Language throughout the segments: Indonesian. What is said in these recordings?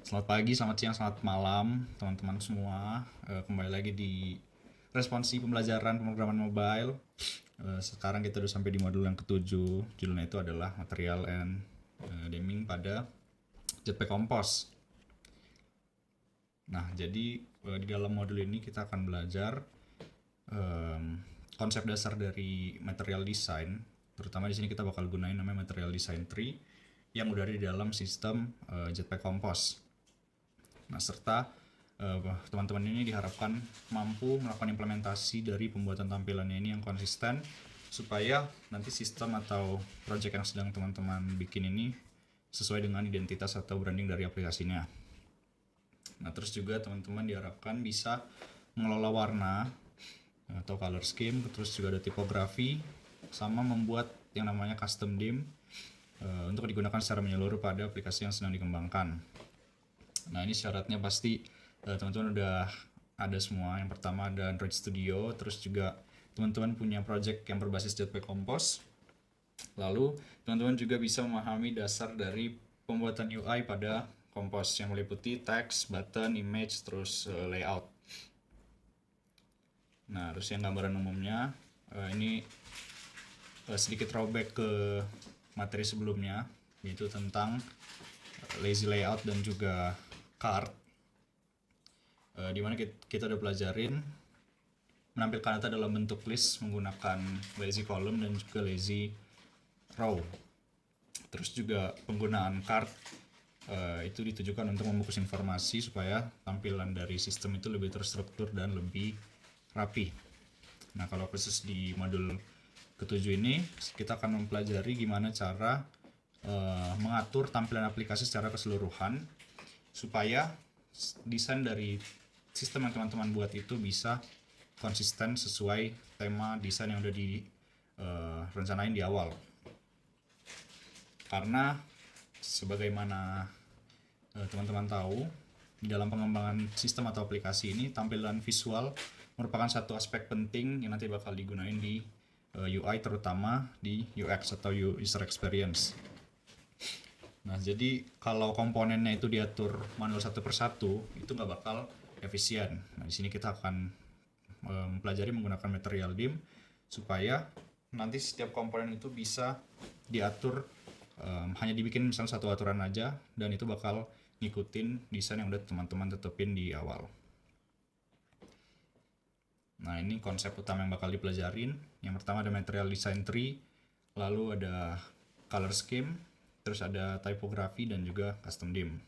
Selamat pagi, selamat siang, selamat malam teman-teman semua. Kembali lagi di responsi pembelajaran pemrograman mobile. Sekarang kita udah sampai di modul yang ketujuh. Judulnya itu adalah Material and Damming pada Jetpack Compose. Nah, jadi di dalam modul ini kita akan belajar konsep dasar dari material design. Terutama di sini kita bakal gunain namanya Material Design Tree yang udah ada di dalam sistem Jetpack Compose. Nah, serta teman-teman ini diharapkan mampu melakukan implementasi dari pembuatan tampilannya ini yang konsisten supaya nanti sistem atau project yang sedang teman-teman bikin ini sesuai dengan identitas atau branding dari aplikasinya. Nah, terus juga teman-teman diharapkan bisa mengelola warna atau color scheme, terus juga ada tipografi, sama membuat yang namanya custom theme untuk digunakan secara menyeluruh pada aplikasi yang sedang dikembangkan. Nah, ini syaratnya pasti teman-teman udah ada semua. Yang pertama ada Android Studio, terus juga teman-teman punya project yang berbasis Jetpack Compose. Lalu teman-teman juga bisa memahami dasar dari pembuatan UI pada Compose yang meliputi text, button, image, terus layout. Nah, terus yang gambaran umumnya ini sedikit throwback ke materi sebelumnya, yaitu tentang lazy layout dan juga card, dimana kita udah pelajarin menampilkan data dalam bentuk list menggunakan lazy column dan juga lazy row. Terus juga penggunaan card itu ditujukan untuk membungkus informasi supaya tampilan dari sistem itu lebih terstruktur dan lebih rapi. Nah, kalau khusus di modul ketujuh ini kita akan mempelajari gimana cara mengatur tampilan aplikasi secara keseluruhan supaya desain dari sistem yang teman-teman buat itu bisa konsisten sesuai tema desain yang udah direncanain di awal. Karena sebagaimana teman-teman tahu, di dalam pengembangan sistem atau aplikasi ini tampilan visual merupakan satu aspek penting yang nanti bakal digunain di UI, terutama di UX atau user experience. Nah, jadi kalau komponennya itu diatur manual satu persatu, itu nggak bakal efisien. Nah, di sini kita akan mempelajari menggunakan material dim supaya nanti setiap komponen itu bisa diatur, hanya dibikin misalnya satu aturan aja, dan itu bakal ngikutin desain yang udah teman-teman tetepin di awal. Nah, ini konsep utama yang bakal dipelajarin. Yang pertama ada material design tree, lalu ada color scheme, terus ada typography dan juga custom theme.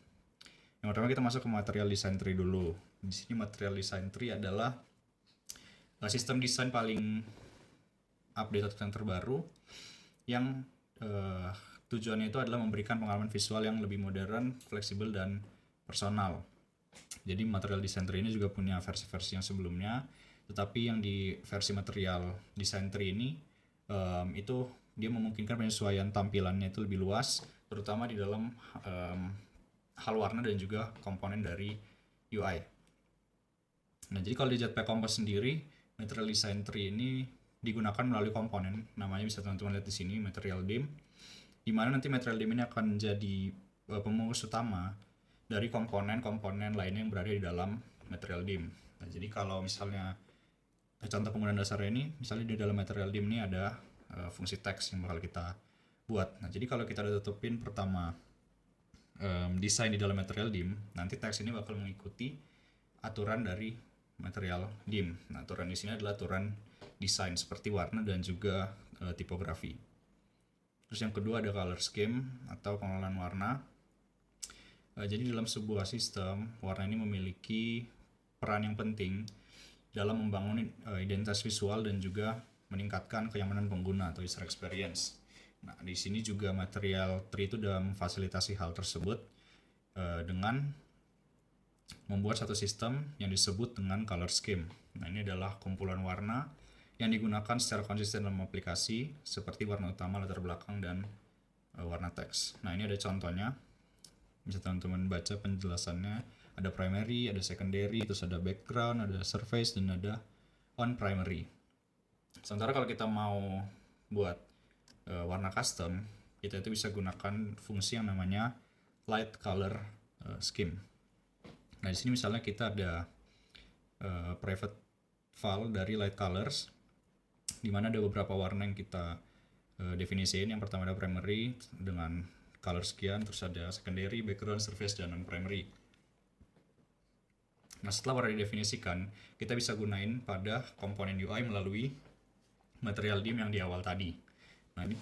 Yang pertama kita masuk ke material design tree dulu. Di sini material design tree adalah sistem desain paling update atau yang terbaru yang tujuannya itu adalah memberikan pengalaman visual yang lebih modern, fleksibel, dan personal. Jadi material design tree ini juga punya versi-versi yang sebelumnya, tetapi yang di versi material design tree ini itu dia memungkinkan penyesuaian tampilannya itu lebih luas, terutama di dalam hal warna dan juga komponen dari UI. Nah, jadi kalau di Jetpack Compose sendiri, material design tree ini digunakan melalui komponen, namanya bisa teman-teman lihat di sini, material dim, di mana nanti material dim ini akan jadi pembungkus utama dari komponen-komponen lainnya yang berada di dalam material dim. Nah, jadi kalau misalnya contoh penggunaan dasarnya ini, misalnya di dalam material dim ini ada fungsi teks yang bakal kita buat. Nah, jadi kalau kita udah tutupin pertama desain di dalam material dim, nanti teks ini bakal mengikuti aturan dari material dim. Nah, aturan di sini adalah aturan desain seperti warna dan juga tipografi. Terus yang kedua ada color scheme atau pengelolaan warna. Jadi dalam sebuah sistem, warna ini memiliki peran yang penting dalam membangun identitas visual dan juga meningkatkan kenyamanan pengguna atau user experience. Nah, di sini juga material tree itu sudah memfasilitasi hal tersebut dengan membuat satu sistem yang disebut dengan color scheme. Nah, ini adalah kumpulan warna yang digunakan secara konsisten dalam aplikasi seperti warna utama, latar belakang, dan warna teks. Nah, ini ada contohnya. Bisa teman-teman baca penjelasannya. Ada primary, ada secondary, terus ada background, ada surface, dan ada on primary. Sementara kalau kita mau buat warna custom, kita itu bisa gunakan fungsi yang namanya light color scheme. Nah, di sini misalnya kita ada private file dari light colors, di mana ada beberapa warna yang kita definisiin. Yang pertama ada primary dengan color sekian, terus ada secondary, background, surface, dan non-primary. Nah, setelah warna didefinisikan, kita bisa gunain pada komponen UI melalui material dim yang di awal tadi. Nah, ini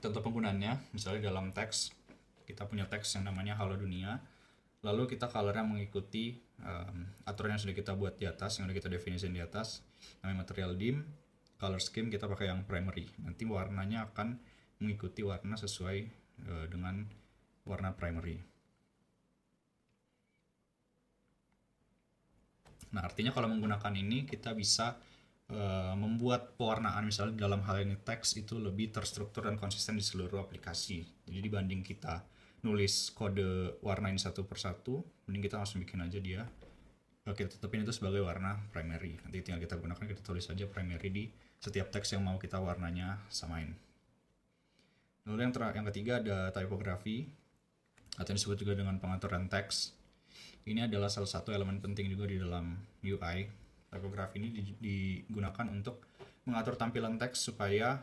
contoh penggunaannya, misalnya dalam teks, kita punya teks yang namanya Halo Dunia, lalu kita colornya mengikuti aturan yang sudah kita buat di atas, yang sudah kita definisikan di atas, namanya material dim, color scheme kita pakai yang primary. Nanti warnanya akan mengikuti warna sesuai dengan warna primary. Nah, artinya kalau menggunakan ini kita bisa membuat pewarnaan misalnya dalam hal ini teks itu lebih terstruktur dan konsisten di seluruh aplikasi. Jadi dibanding kita nulis kode warnain satu persatu, mending kita langsung bikin aja dia. Kita tetapin itu sebagai warna primary. Nanti tinggal kita gunakan, kita tulis aja primary di setiap teks yang mau kita warnanya samain. Lalu yang ketiga ada typography, atau yang disebut juga dengan pengaturan teks. Ini adalah salah satu elemen penting juga di dalam UI. Typography ini digunakan untuk mengatur tampilan teks supaya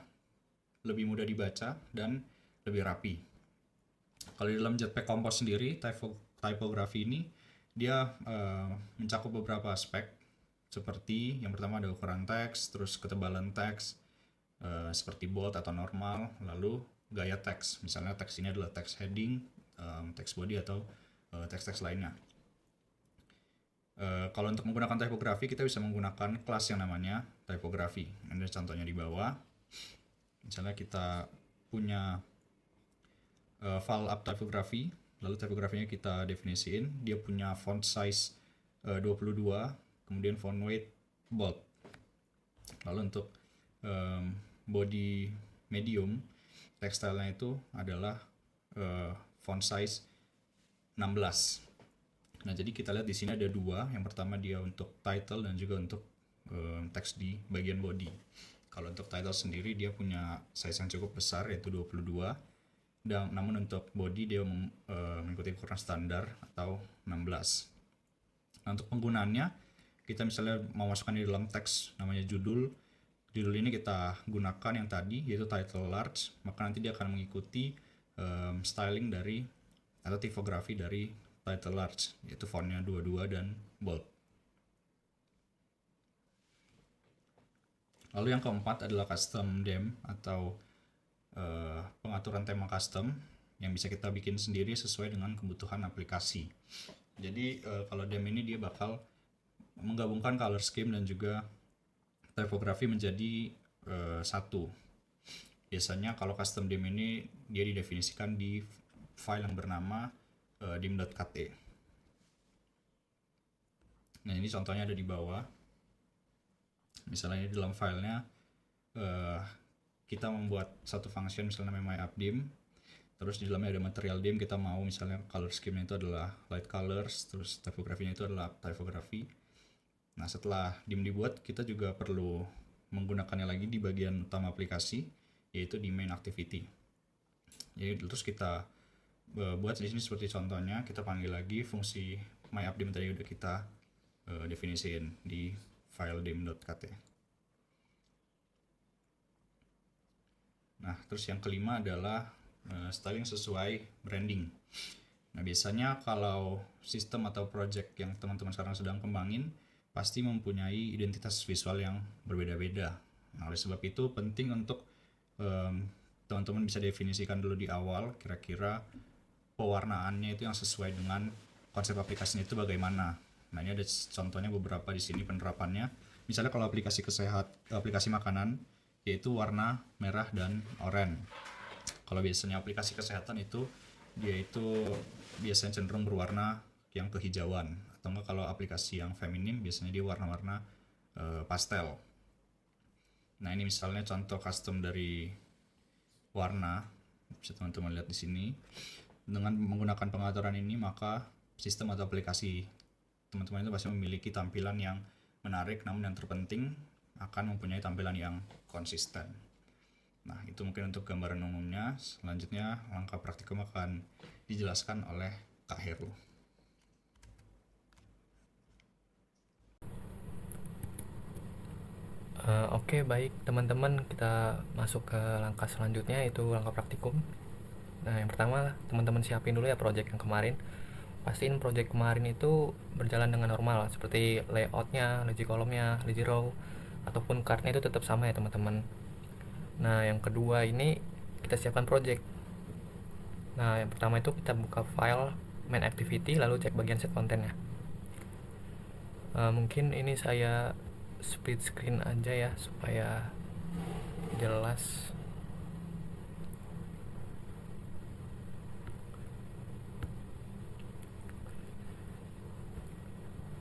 lebih mudah dibaca dan lebih rapi. Kalau di dalam Jetpack Compose sendiri, typography ini dia mencakup beberapa aspek, seperti yang pertama ada ukuran teks, terus ketebalan teks, seperti bold atau normal, lalu gaya teks. Misalnya teks ini adalah teks heading, teks body, atau teks-teks lainnya. Kalau untuk menggunakan typography, kita bisa menggunakan kelas yang namanya typography. Ada contohnya di bawah. Misalnya kita punya file up typography, lalu typografinya kita definisiin. Dia punya font size 22, kemudian font weight bold. Lalu untuk body medium, tekstilnya itu adalah font size 16. Nah, jadi kita lihat di sini ada dua. Yang pertama dia untuk title dan juga untuk teks di bagian body. Kalau untuk title sendiri dia punya size yang cukup besar, yaitu 22. Dan namun untuk body dia mengikuti ukuran standar atau 16. Nah, untuk penggunaannya, kita misalnya mau masukkan di dalam teks namanya judul. Judul ini kita gunakan yang tadi, yaitu title large. Maka nanti dia akan mengikuti styling dari atau tipografi dari title large, yaitu fontnya 22 dan bold. Lalu yang keempat adalah custom theme atau pengaturan tema custom yang bisa kita bikin sendiri sesuai dengan kebutuhan aplikasi. Jadi kalau theme ini dia bakal menggabungkan color scheme dan juga typography menjadi satu. Biasanya kalau custom theme ini dia didefinisikan di file yang bernama dim.kt. Nah, ini contohnya ada di bawah. Misalnya di dalam filenya kita membuat satu function misalnya namanya myAppDim. Terus di dalamnya ada material dim, kita mau misalnya color scheme-nya itu adalah light colors, terus typography-nya itu adalah typography. Nah, setelah dim dibuat, kita juga perlu menggunakannya lagi di bagian utama aplikasi, yaitu di main activity. Jadi terus kita buat di sini seperti contohnya, kita panggil lagi fungsi myAppDim tadi udah kita definisiin di file dim.kt. Nah, terus yang kelima adalah styling sesuai branding. Nah, biasanya kalau sistem atau project yang teman-teman sekarang sedang kembangin pasti mempunyai identitas visual yang berbeda-beda. Nah, oleh sebab itu penting untuk teman-teman bisa definisikan dulu di awal kira-kira pewarnaannya itu yang sesuai dengan konsep aplikasinya itu bagaimana. Nah, ini ada contohnya beberapa di sini penerapannya. Misalnya kalau aplikasi makanan, yaitu warna merah dan oranye. Kalau biasanya aplikasi kesehatan itu dia itu biasanya cenderung berwarna yang kehijauan. Atau enggak kalau aplikasi yang feminim biasanya dia warna-warna pastel. Nah, ini misalnya contoh custom dari warna. Bisa teman-teman lihat di sini. Dengan menggunakan pengaturan ini, maka sistem atau aplikasi teman-teman itu pasti memiliki tampilan yang menarik, namun yang terpenting akan mempunyai tampilan yang konsisten. Nah, itu mungkin untuk gambaran umumnya. Selanjutnya, langkah praktikum akan dijelaskan oleh Kak Heru. Oke, baik teman-teman, kita masuk ke langkah selanjutnya, yaitu langkah praktikum. Nah, yang pertama teman-teman siapin dulu ya project yang kemarin. Pastiin project kemarin itu berjalan dengan normal, seperti layoutnya, lazy column-nya, lazy row, ataupun card-nya itu tetap sama ya teman-teman. Nah, yang kedua ini kita siapkan project. Nah, yang pertama itu kita buka file main activity, lalu cek bagian set kontennya. Mungkin ini saya split screen aja ya supaya jelas.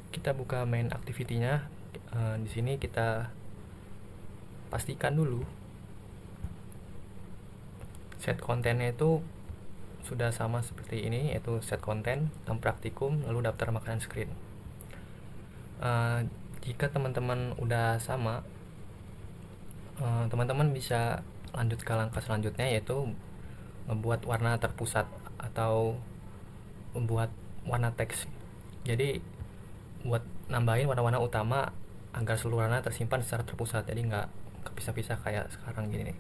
Kita buka main activity-nya. Di sini kita pastikan dulu set kontennya itu sudah sama seperti ini, yaitu set konten, tem praktikum, lalu daftar makanan screen. Jika teman-teman udah sama, teman-teman bisa lanjut ke langkah selanjutnya, yaitu membuat warna terpusat atau membuat warna teks. Jadi buat nambahin warna-warna utama agar seluruh warna tersimpan secara terpusat, jadi nggak kepisah-pisah kayak sekarang gini nih.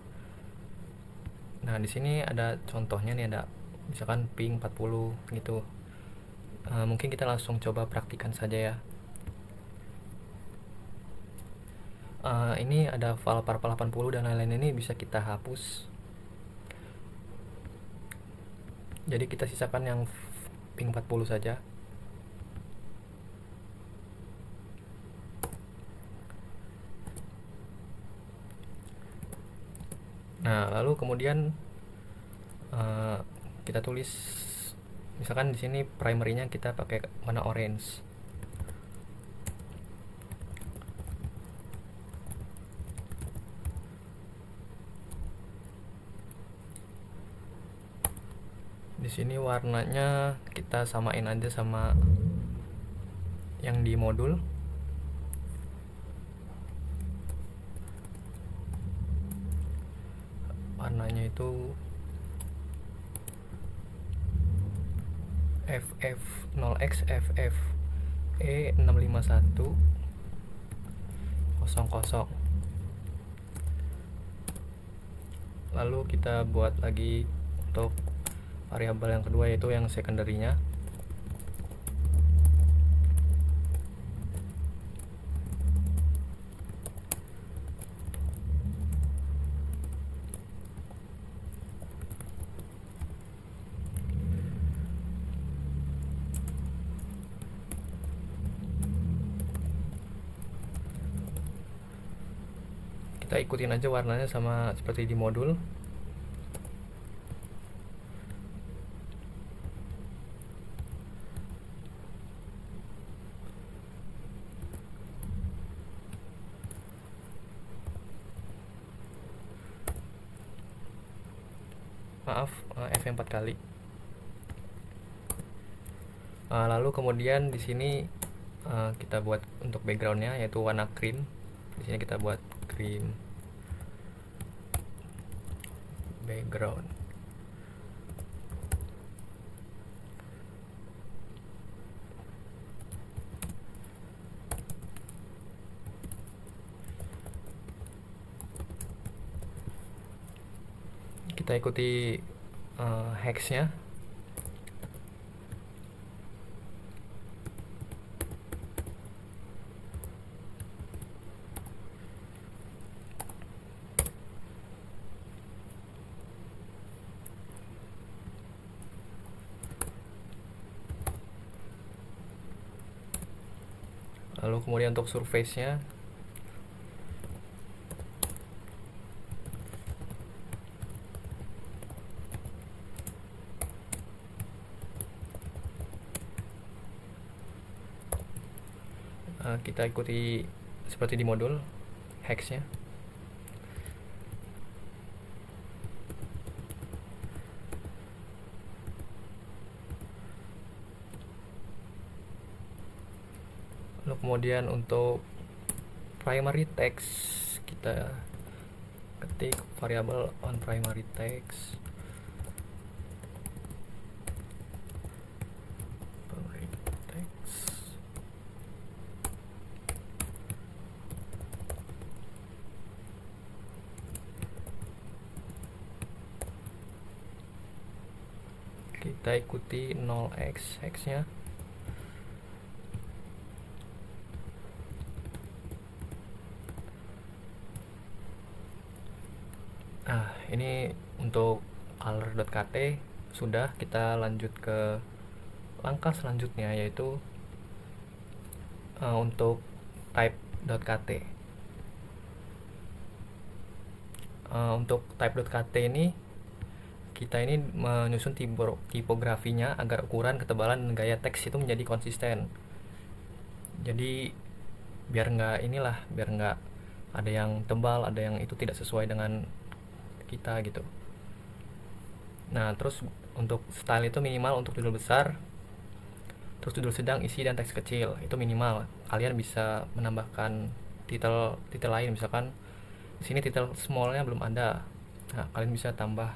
Nah, di sini ada contohnya nih, ada misalkan pink 40 gitu. Mungkin kita langsung coba praktikan saja ya. Ini ada file purple 80 dan lain-lain, ini bisa kita hapus. Jadi kita sisakan yang pink 40 saja. Nah, lalu kemudian kita tulis, misalkan di sini primary-nya kita pakai warna orange. Di sini warnanya kita samain aja sama yang di modul. Warnanya itu FF0X FF E651 00. Lalu kita buat lagi untuk variabel yang kedua, yaitu yang secondary-nya. Kita ikutin aja warnanya sama seperti di modul. Maaf, F 4 kali. Lalu kemudian di sini kita buat untuk backgroundnya, yaitu warna cream. Di sini kita buat cream background. Kita ikuti hexnya. Lalu kemudian untuk surface-nya kita ikuti seperti di modul hexnya. Lalu kemudian untuk primary text kita ketik variabel on primary text. kita ikuti 0x nya. Nah, ini untuk color.kt sudah. Kita lanjut ke langkah selanjutnya, yaitu untuk type.kt. Untuk type.kt ini kita ini menyusun tipografinya agar ukuran, ketebalan, dan gaya teks itu menjadi konsisten. Jadi biar nggak ada yang tebal, ada yang itu tidak sesuai dengan kita gitu. Nah, terus untuk style itu minimal untuk judul besar, terus judul sedang, isi, dan teks kecil itu minimal. Kalian bisa menambahkan titel lain, misalkan di sini titel smallnya belum ada. Nah, kalian bisa tambah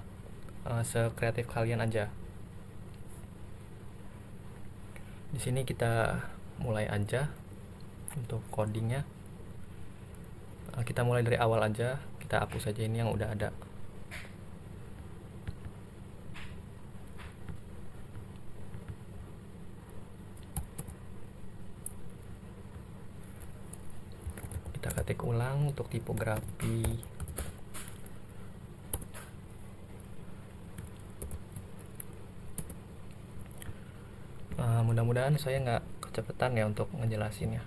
sekreatif kalian aja. Di sini kita mulai aja untuk codingnya. Kita mulai dari awal aja, kita hapus aja ini yang udah ada. Kita ketik ulang untuk tipografi. Mudah-mudahan saya nggak kecepatan ya untuk ngejelasinnya.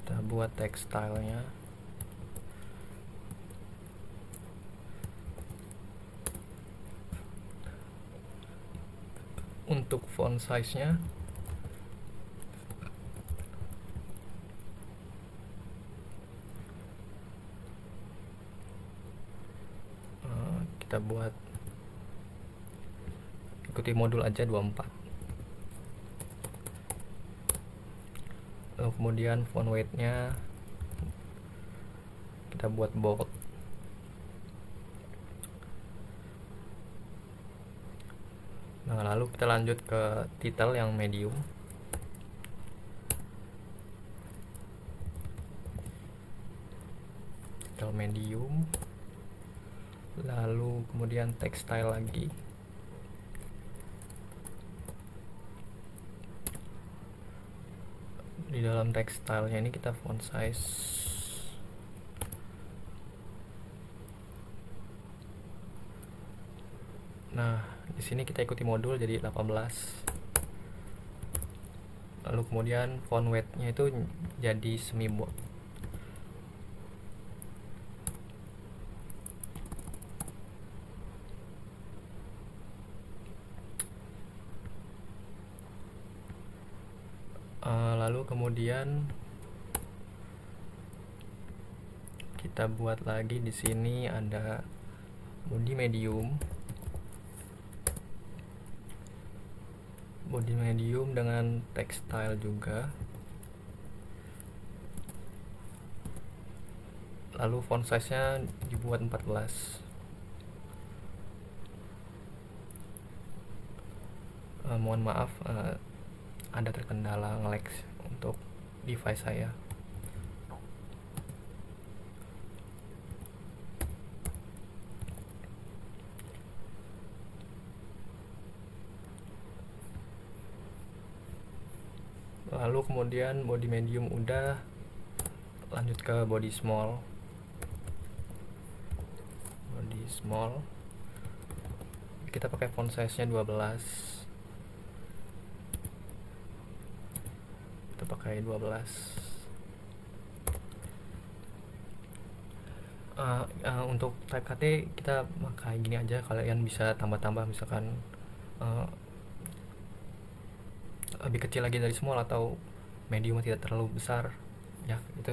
Kita buat text style-nya. Untuk font size-nya kita buat ikuti modul aja 24. Lalu kemudian font weight-nya kita buat bold. Nah, lalu kita lanjut ke title yang medium. Title medium. Lalu kemudian text style lagi. Di dalam text style-nya ini kita font size Nah, di sini kita ikuti modul jadi 18. Lalu kemudian font weight-nya itu jadi semi bold. Lalu kemudian kita buat lagi di sini ada body medium. Body medium dengan text style juga. Lalu font size-nya dibuat 14. Mohon maaf, ada terkendala nge-lag untuk device saya. Lalu kemudian body medium udah, lanjut ke body small. Body small kita pakai font size-nya 12. Kita pakai 12. Untuk type KT kita pakai gini aja. Kalian bisa tambah-tambah, misalkan lebih kecil lagi dari small atau medium tidak terlalu besar ya, itu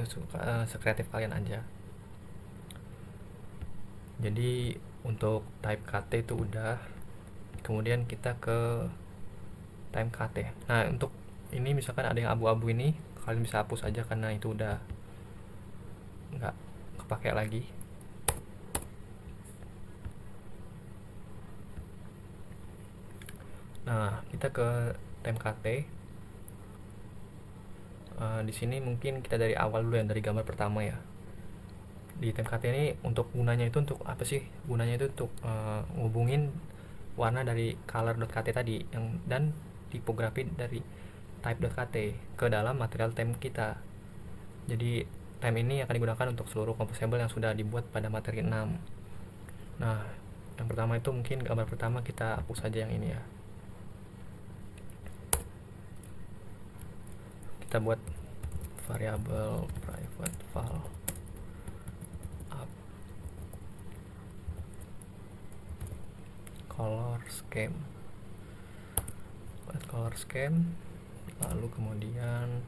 sekreatif kalian aja. Jadi untuk type KT itu udah. Kemudian kita ke time KT. Nah, untuk ini misalkan ada yang abu-abu ini, kalian bisa hapus aja karena itu udah nggak kepake lagi. Nah, kita ke time KT. Di sini mungkin kita dari awal dulu ya, dari gambar pertama ya. di TMKT ini untuk gunanya itu untuk apa sih? Gunanya itu untuk ngubungin warna dari color.kt tadi dan tipografi dari type.kt ke dalam material tem kita. Jadi tem ini akan digunakan untuk seluruh composable yang sudah dibuat pada materi 6. Nah, yang pertama itu mungkin gambar pertama kita hapus saja yang ini ya. Kita buat variabel private val up color scheme, buat color scheme, lalu kemudian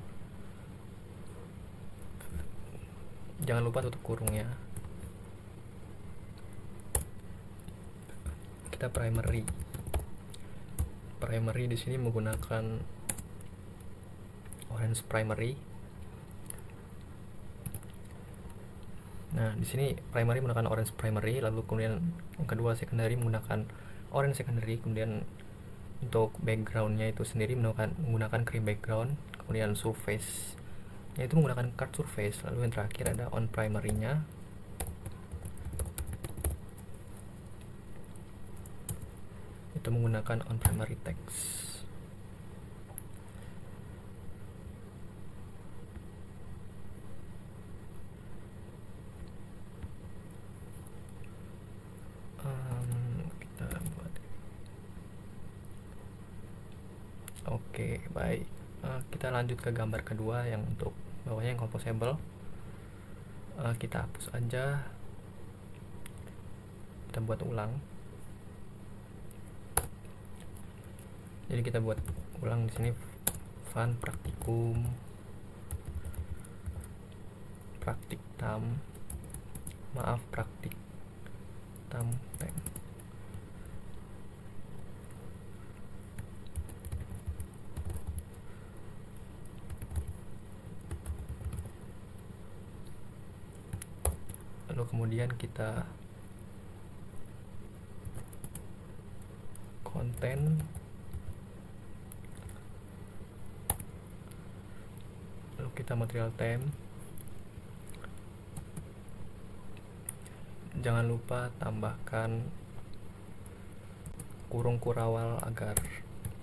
jangan lupa tutup kurungnya. Kita primary di sini menggunakan orange primary. Nah, di sini primary menggunakan orange primary, lalu kemudian yang kedua secondary menggunakan orange secondary, kemudian untuk backgroundnya itu sendiri menggunakan cream background, kemudian surface yaitu menggunakan card surface, lalu yang terakhir ada on primary-nya itu menggunakan on primary text. Kita buat oke, baik. Kita lanjut ke gambar kedua yang untuk bawahnya yang composable. Kita hapus aja, kita buat ulang. Jadi kita buat ulang di sini fun praktikum praktik tam tem. Lalu kemudian kita konten, lalu kita material tem. Jangan lupa tambahkan kurung kurawal agar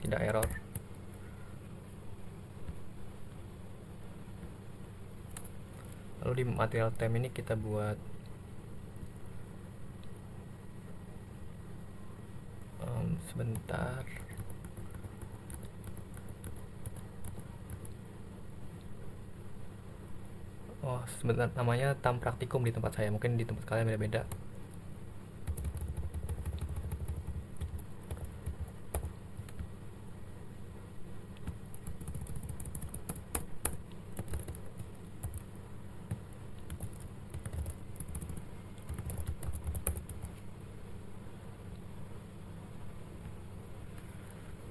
tidak error. Lalu di material tem ini kita buat sebentar. Oh, sebentar, namanya tam praktikum di tempat saya, mungkin di tempat kalian beda-beda.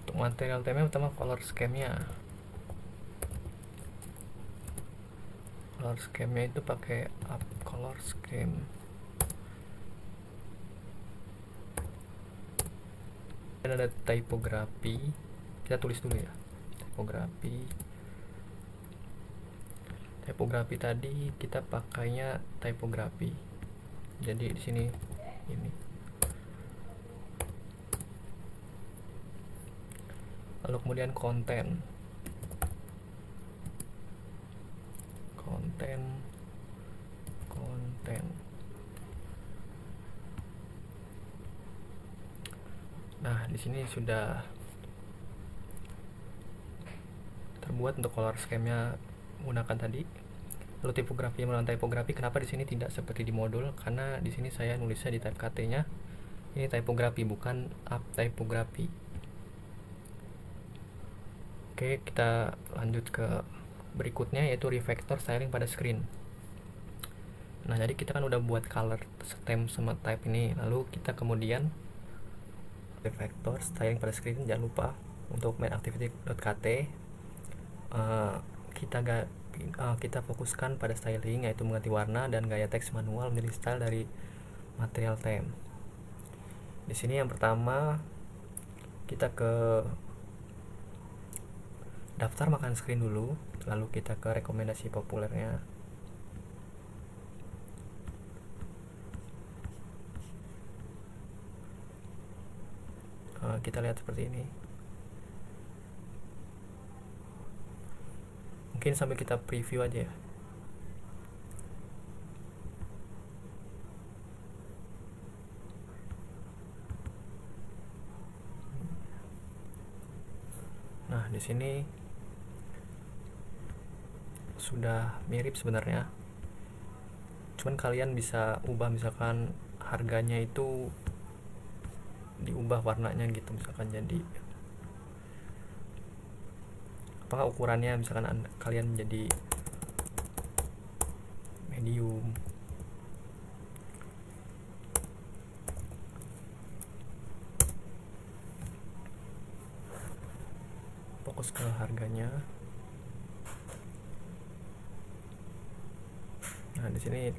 Untuk material temnya pertama color scheme-nya. Color scheme-nya itu pakai up color scheme. Dan ada typography. Kita tulis dulu ya. Typography tadi kita pakainya typography. Jadi di sini ini. Lalu kemudian konten. Nah, di sini sudah terbuat untuk color scheme-nya menggunakan tadi. Lalu tipografi menggunakan typography. Kenapa di sini tidak seperti di modul? Karena di sini saya nulisnya di type-kt-nya. Ini typography bukan up typography. Oke, kita lanjut ke berikutnya yaitu refactor styling pada screen. Nah, jadi kita kan udah buat color stem sama type ini, lalu kita kemudian refactor styling pada screen. Jangan lupa untuk main activity.kt kita fokuskan pada styling, yaitu mengganti warna dan gaya teks manual menjadi style dari material theme. Di sini yang pertama kita ke daftar makan screen dulu, lalu kita ke rekomendasi populernya. kita lihat seperti ini. Mungkin sambil kita preview aja ya. Nah, di sini sudah mirip sebenarnya. Cuman kalian bisa ubah, misalkan harganya itu diubah warnanya gitu, misalkan jadi apakah ukurannya, misalkan kalian jadi medium. Fokus ke harganya. Nah, di sini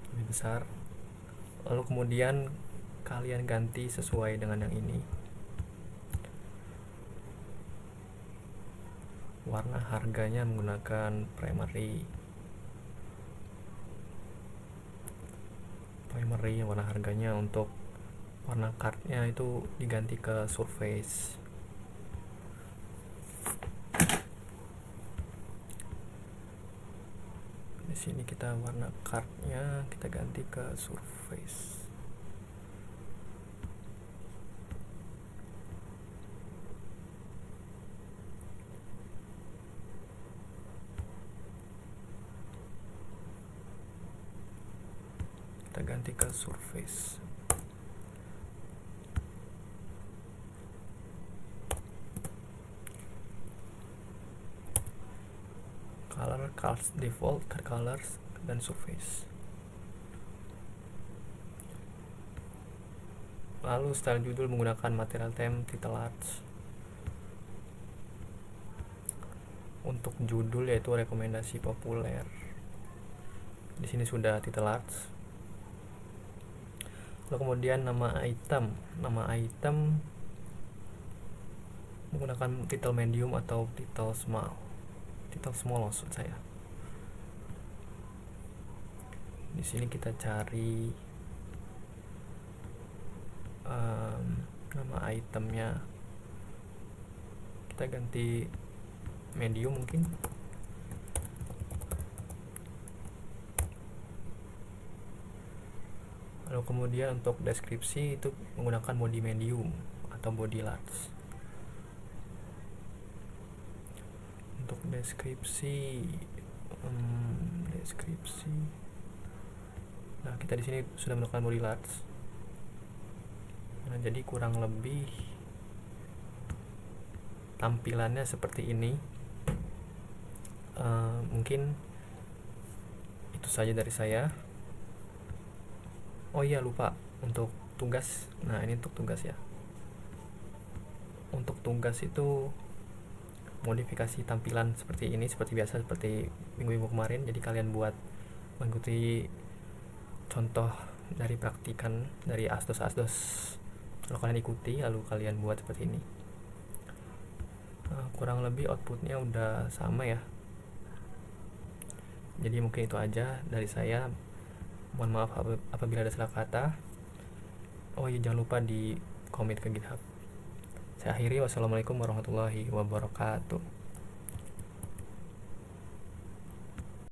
lebih besar. Lalu kemudian kalian ganti sesuai dengan yang ini. Warna harganya menggunakan primary warna harganya. Untuk warna cardnya itu diganti ke surface. Di sini kita warna cardnya kita ganti ke surface. Kita ganti ke surface. Color, cards default, card colors, dan surface. Lalu style judul menggunakan material theme title arts. Untuk judul yaitu rekomendasi populer. Di sini sudah title arts. Lalu kemudian nama item menggunakan title medium atau title small maksud saya. Di sini kita cari nama itemnya, kita ganti medium mungkin. Lalu kemudian untuk deskripsi itu menggunakan body medium atau body large. Untuk deskripsi, nah kita di sini sudah menggunakan body large. Nah, jadi kurang lebih tampilannya seperti ini. Mungkin itu saja dari saya. Oh iya, lupa untuk tugas. Nah, ini untuk tugas ya. Untuk tugas itu modifikasi tampilan seperti ini, seperti biasa, seperti minggu-minggu kemarin. Jadi kalian buat mengikuti contoh dari praktikan dari asdos. Kalau kalian ikuti, lalu kalian buat seperti ini. Kurang lebih outputnya udah sama ya. Jadi mungkin itu aja dari saya. Mohon maaf apabila ada salah kata. Oh iya, jangan lupa di komit ke GitHub. Saya akhiri. Wassalamualaikum warahmatullahi wabarakatuh.